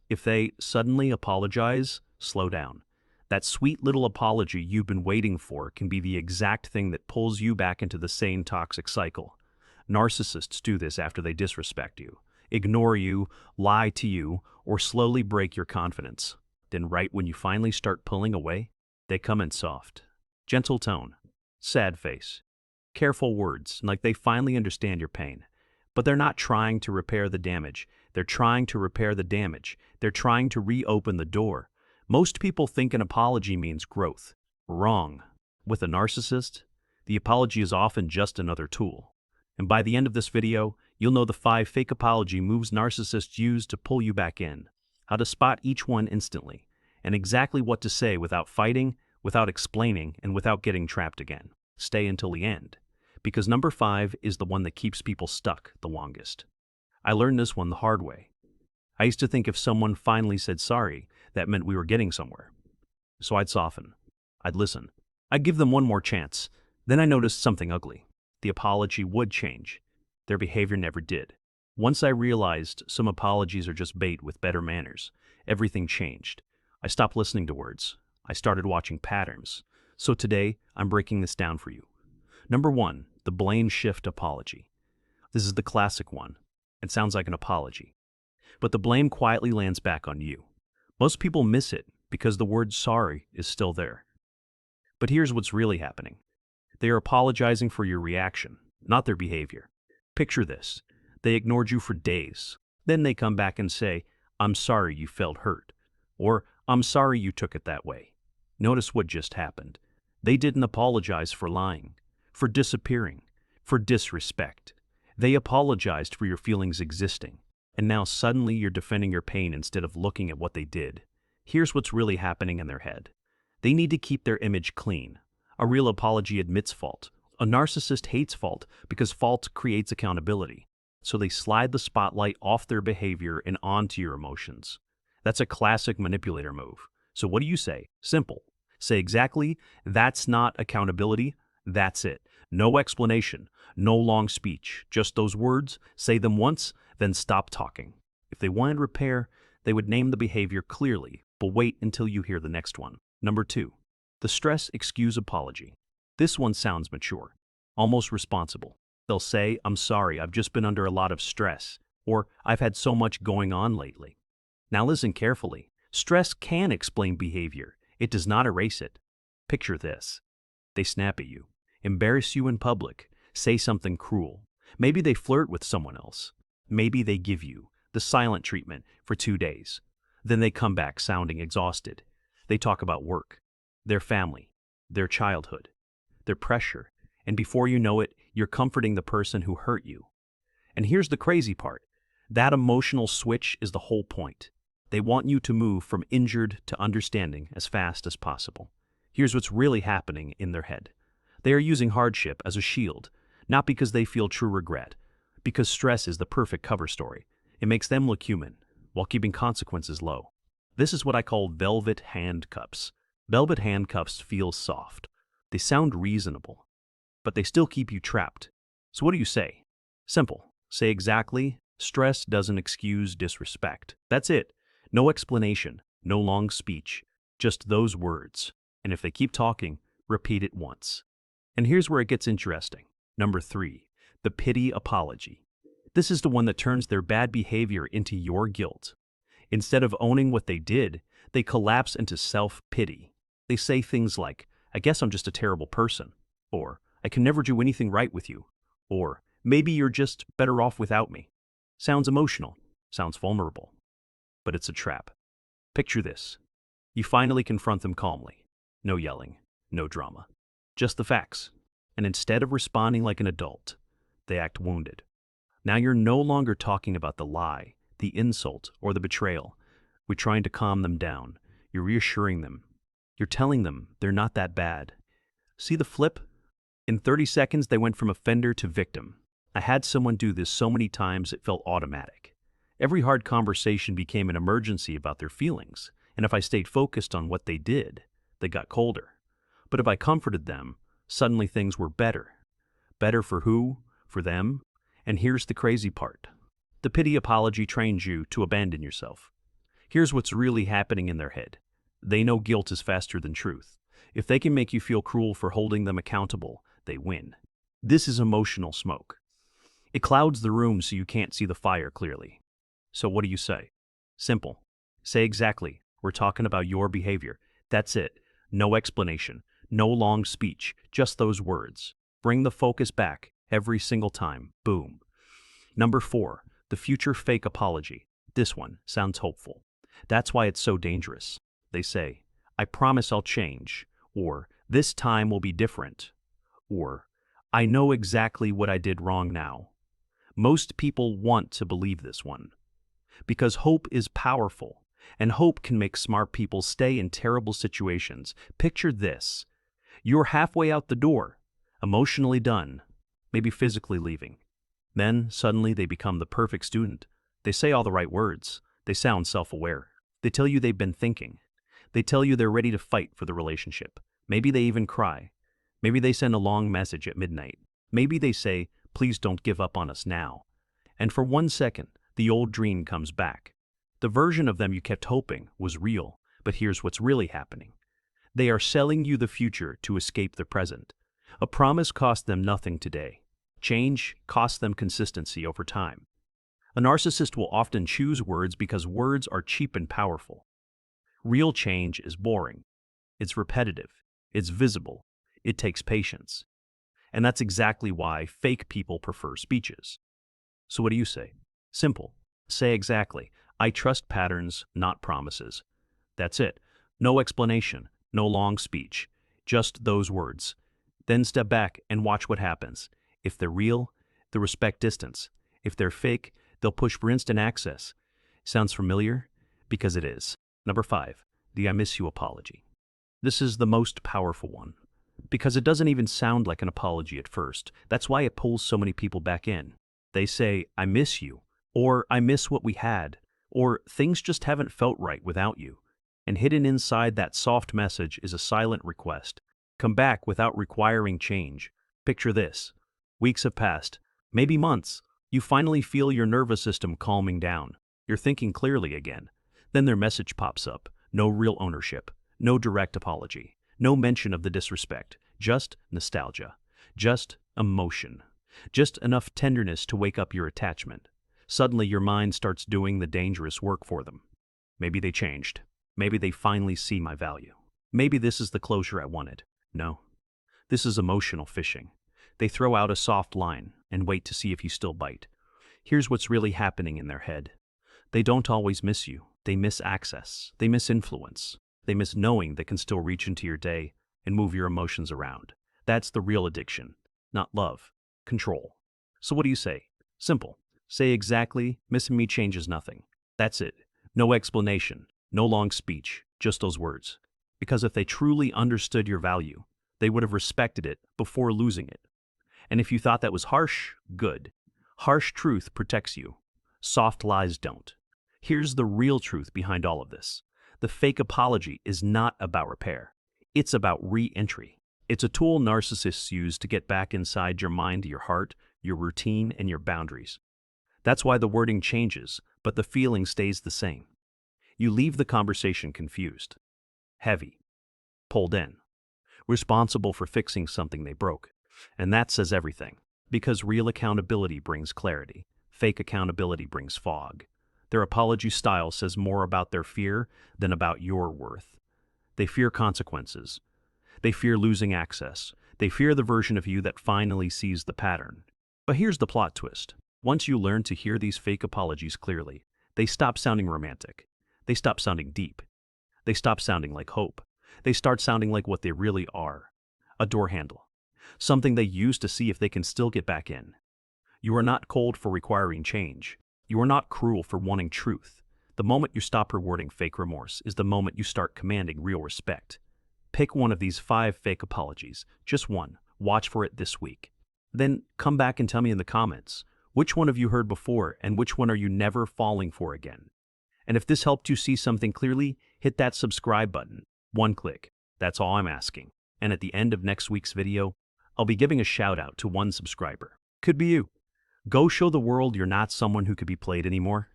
If they suddenly apologize, slow down. That sweet little apology you've been waiting for can be the exact thing that pulls you back into the same toxic cycle. Narcissists do this after they disrespect you, ignore you, lie to you, or slowly break your confidence. Then right when you finally start pulling away, they come in soft, gentle tone, sad face, careful words, like they finally understand your pain. But they're not trying to repair the damage. They're trying to repair the damage. They're trying to reopen the door. Most people think an apology means growth. Wrong. With a narcissist, the apology is often just another tool. And by the end of this video, you'll know the 5 fake apology moves narcissists use to pull you back in, how to spot each one instantly, and exactly what to say without fighting, without explaining, and without getting trapped again. Stay until the end, because number 5 is the one that keeps people stuck the longest. I learned this one the hard way. I used to think if someone finally said sorry, that meant we were getting somewhere. So I'd soften. I'd listen. I'd give them one more chance. Then I noticed something ugly. The apology would change. Their behavior never did. Once I realized some apologies are just bait with better manners, everything changed. I stopped listening to words. I started watching patterns. So today, I'm breaking this down for you. Number 1, the blame shift apology. This is the classic one. It sounds like an apology. But the blame quietly lands back on you. Most people miss it because the word sorry is still there. But here's what's really happening. They are apologizing for your reaction, not their behavior. Picture this. They ignored you for days. Then they come back and say, "I'm sorry you felt hurt," or "I'm sorry you took it that way." Notice what just happened. They didn't apologize for lying, for disappearing, for disrespect. They apologized for your feelings existing. And now suddenly you're defending your pain instead of looking at what they did. Here's what's really happening in their head. They need to keep their image clean. A real apology admits fault. A narcissist hates fault because fault creates accountability. So they slide the spotlight off their behavior and onto your emotions. That's a classic manipulator move. So what do you say? Simple. Say exactly, "That's not accountability. That's it." No explanation, no long speech, just those words. Say them once, then stop talking. If they wanted repair, they would name the behavior clearly, but wait until you hear the next one. Number 2, the stress excuse apology. This one sounds mature, almost responsible. They'll say, "I'm sorry, I've just been under a lot of stress," or "I've had so much going on lately." Now listen carefully. Stress can explain behavior. It does not erase it. Picture this. They snap at you, embarrass you in public, say something cruel. Maybe they flirt with someone else. Maybe they give you the silent treatment for 2 days. Then they come back sounding exhausted. They talk about work, their family, their childhood, their pressure, and before you know it, you're comforting the person who hurt you. And here's the crazy part. That emotional switch is the whole point. They want you to move from injured to understanding as fast as possible. Here's what's really happening in their head. They are using hardship as a shield, not because they feel true regret, because stress is the perfect cover story. It makes them look human, while keeping consequences low. This is what I call velvet handcuffs. Velvet handcuffs feel soft. They sound reasonable, but they still keep you trapped. So what do you say? Simple. Say exactly, "Stress doesn't excuse disrespect." That's it. No explanation, no long speech, just those words. And if they keep talking, repeat it once. And here's where it gets interesting. Number 3, the pity apology. This is the one that turns their bad behavior into your guilt. Instead of owning what they did, they collapse into self-pity. They say things like, "I guess I'm just a terrible person," or "I can never do anything right with you," or "Maybe you're just better off without me." Sounds emotional, sounds vulnerable, but it's a trap. Picture this. You finally confront them calmly. No yelling, no drama, just the facts. And instead of responding like an adult, they act wounded. Now you're no longer talking about the lie, the insult, or the betrayal. We're trying to calm them down. You're reassuring them. You're telling them they're not that bad. See the flip? In 30 seconds, they went from offender to victim. I had someone do this so many times it felt automatic. Every hard conversation became an emergency about their feelings, and if I stayed focused on what they did, they got colder. But if I comforted them, suddenly things were better. Better for who? For them? And here's the crazy part. The pity apology trains you to abandon yourself. Here's what's really happening in their head. They know guilt is faster than truth. If they can make you feel cruel for holding them accountable, they win. This is emotional smoke. It clouds the room so you can't see the fire clearly. So what do you say? Simple. Say exactly, we're talking about your behavior. That's it. No explanation. No long speech. Just those words. Bring the focus back every single time. Boom. Number 4, the future fake apology. This one sounds hopeful. That's why it's so dangerous. They say, I promise I'll change, or this time will be different, or I know exactly what I did wrong now. Most people want to believe this one because hope is powerful, and hope can make smart people stay in terrible situations. Picture this. You're halfway out the door, emotionally done, maybe physically leaving. Then, suddenly, they become the perfect student. They say all the right words. They sound self-aware. They tell you they've been thinking. They tell you they're ready to fight for the relationship. Maybe they even cry. Maybe they send a long message at midnight. Maybe they say, please don't give up on us now. And for 1 second, the old dream comes back. The version of them you kept hoping was real, but here's what's really happening. They are selling you the future to escape the present. A promise cost them nothing today. Change costs them consistency over time. A narcissist will often choose words because words are cheap and powerful. Real change is boring. It's repetitive. It's visible. It takes patience. And that's exactly why fake people prefer speeches. So what do you say? Simple. Say exactly, I trust patterns, not promises. That's it. No explanation, no long speech, just those words. Then step back and watch what happens. If they're real, they'll respect distance. If they're fake, they'll push for instant access. Sounds familiar? Because it is. Number 5, the I miss you apology. This is the most powerful one, because it doesn't even sound like an apology at first. That's why it pulls so many people back in. They say, I miss you, or I miss what we had, or things just haven't felt right without you. And hidden inside that soft message is a silent request. Come back without requiring change. Picture this. Weeks have passed, maybe months. You finally feel your nervous system calming down. You're thinking clearly again. Then their message pops up. No real ownership. No direct apology. No mention of the disrespect. Just nostalgia. Just emotion. Just enough tenderness to wake up your attachment. Suddenly your mind starts doing the dangerous work for them. Maybe they changed. Maybe they finally see my value. Maybe this is the closure I wanted. No. This is emotional fishing. They throw out a soft line and wait to see if you still bite. Here's what's really happening in their head. They don't always miss you. They miss access. They miss influence. They miss knowing they can still reach into your day and move your emotions around. That's the real addiction. Not love. Control. So what do you say? Simple. Say exactly, missing me changes nothing. That's it. No explanation. No long speech. Just those words. Because if they truly understood your value, they would have respected it before losing it. And if you thought that was harsh, good. Harsh truth protects you. Soft lies don't. Here's the real truth behind all of this. The fake apology is not about repair. It's about re-entry. It's a tool narcissists use to get back inside your mind, your heart, your routine, and your boundaries. That's why the wording changes, but the feeling stays the same. You leave the conversation confused, heavy, pulled in, responsible for fixing something they broke. And that says everything. Because real accountability brings clarity. Fake accountability brings fog. Their apology style says more about their fear than about your worth. They fear consequences. They fear losing access. They fear the version of you that finally sees the pattern. But here's the plot twist. Once you learn to hear these fake apologies clearly, they stop sounding romantic. They stop sounding deep. They stop sounding like hope. They start sounding like what they really are. A door handle. Something they use to see if they can still get back in. You are not cold for requiring change. You are not cruel for wanting truth. The moment you stop rewarding fake remorse is the moment you start commanding real respect. Pick one of these 5 fake apologies, just one. Watch for it this week. Then come back and tell me in the comments, which one have you heard before and which one are you never falling for again? And if this helped you see something clearly, hit that subscribe button. One click. That's all I'm asking. And at the end of next week's video, I'll be giving a shout out to one subscriber. Could be you. Go show the world you're not someone who could be played anymore.